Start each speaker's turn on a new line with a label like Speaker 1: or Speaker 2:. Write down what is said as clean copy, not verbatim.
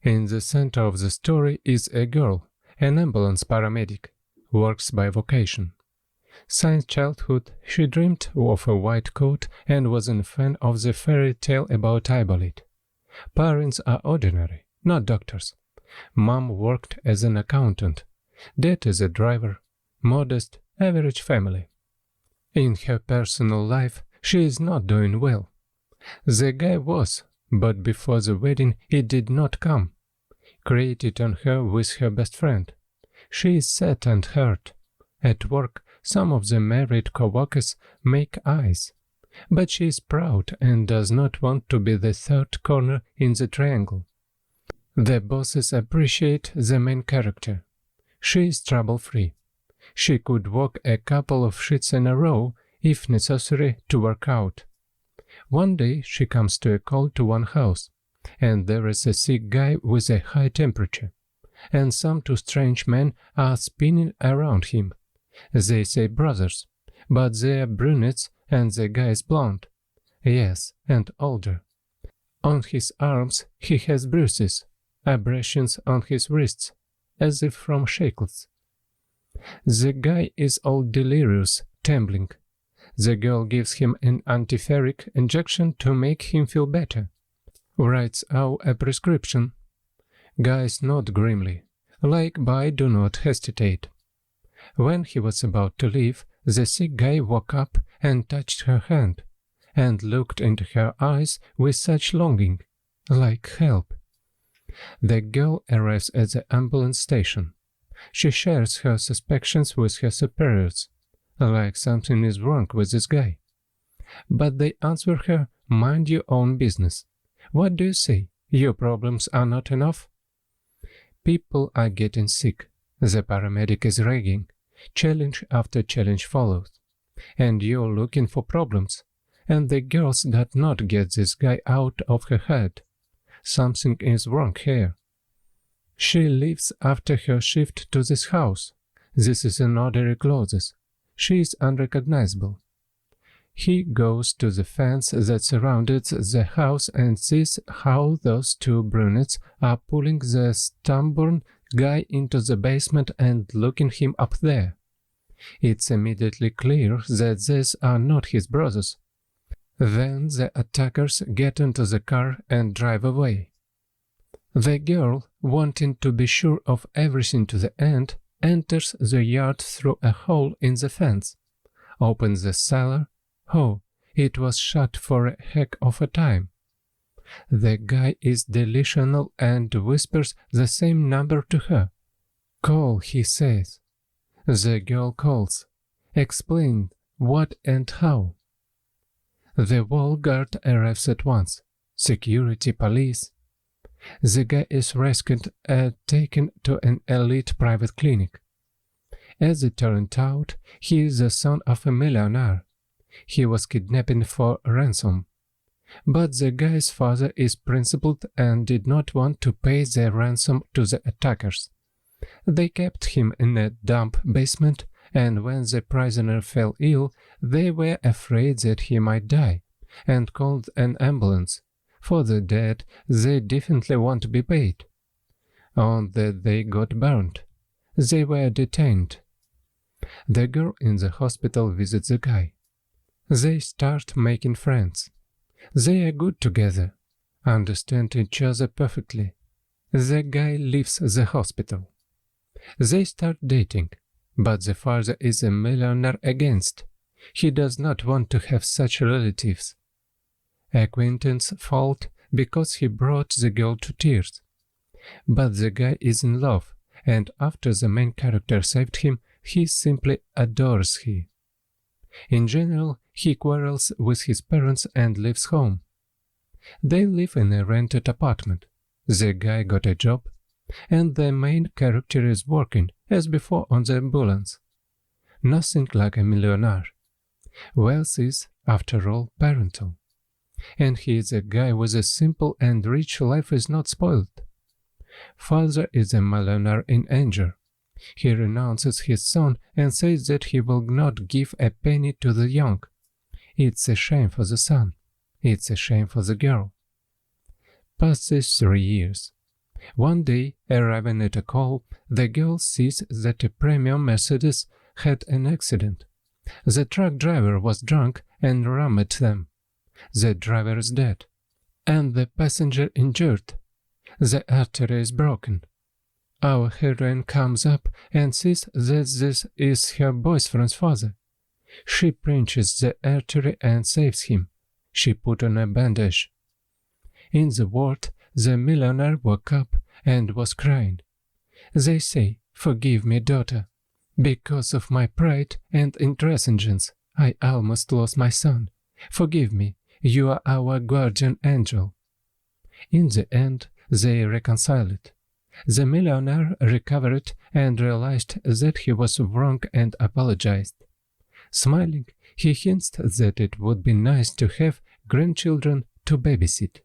Speaker 1: In the center of the story is a girl, an ambulance paramedic, works by vocation. Since childhood, she dreamed of a white coat and was a fan of the fairy tale about Ibolite. Parents are ordinary, not doctors. Mom worked as an accountant. Dad is a driver. Modest, average family. In her personal life, she is not doing well. The guy was, but before the wedding it did not come. Created on her with her best friend. She is sad and hurt. At work, some of the married co-workers make eyes. But she is proud and does not want to be the third corner in the triangle. The bosses appreciate the main character. She is trouble-free. She could walk a couple of shifts in a row, if necessary, to work out. One day she comes to a call to one house, and there is a sick guy with a high temperature, and some two strange men are spinning around him. They say brothers, but they are brunettes and the guy is blonde. Yes, and older. On his arms he has bruises, abrasions on his wrists, as if from shackles. The guy is all delirious, trembling. The girl gives him an antiferric injection to make him feel better. Writes out a prescription. Guys nod grimly, like "Bye, do not hesitate." When he was about to leave, the sick guy woke up and touched her hand, and looked into her eyes with such longing, like help. The girl arrives at the ambulance station. She shares her suspicions with her superiors, like something is wrong with this guy. But they answer her, "Mind your own business. What do you say? Your problems are not enough?" People are getting sick. The paramedic is ragging. Challenge after challenge follows. And you're looking for problems. And the girls did not get this guy out of her head. Something is wrong here. She leaves after her shift to this house. This is in ordinary clothes. She is unrecognizable. He goes to the fence that surrounded the house and sees how those two brunettes are pulling the stubborn guy into the basement and locking him up there. It's immediately clear that these are not his brothers. Then the attackers get into the car and drive away. The girl, wanting to be sure of everything to the end, enters the yard through a hole in the fence, opens the cellar. Oh, it was shut for a heck of a time. The guy is delusional and whispers the same number to her. "Call," he says. The girl calls. Explain what and how. The wall guard arrives at once. Security, police. The guy is rescued and taken to an elite private clinic. As it turned out, he is the son of a millionaire. He was kidnapped for ransom. But the guy's father is principled and did not want to pay the ransom to the attackers. They kept him in a damp basement, and when the prisoner fell ill, they were afraid that he might die, and called an ambulance. For the dead, they definitely won't be paid. On that they got burned. They were detained. The girl in the hospital visits the guy. They start making friends. They are good together, understand each other perfectly. The guy leaves the hospital. They start dating, but the father is a millionaire against. He does not want to have such relatives. Acquaintance fault because he brought the girl to tears. But the guy is in love, and after the main character saved him, he simply adores her. In general, he quarrels with his parents and leaves home. They live in a rented apartment. The guy got a job, and the main character is working, as before, on the ambulance. Nothing like a millionaire. Wealth is, after all, parental. And he is a guy with a simple and rich life is not spoiled. Father is a millionaire in anger. He renounces his son and says that he will not give a penny to the young. It's a shame for the son. It's a shame for the girl. Passes 3 years. One day, arriving at a call, the girl sees that a premium Mercedes had an accident. The truck driver was drunk and rammed them. The driver is dead, and the passenger injured. The artery is broken. Our heroine comes up and sees that this is her boyfriend's father. She pinches the artery and saves him. She put on a bandage. In the ward, the millionaire woke up and was crying. They say, "Forgive me, daughter. Because of my pride and intransigence, I almost lost my son. Forgive me, you are our guardian angel." In the end, they reconciled. The millionaire recovered and realized that he was wrong and apologized. Smiling, he hints that it would be nice to have grandchildren to babysit.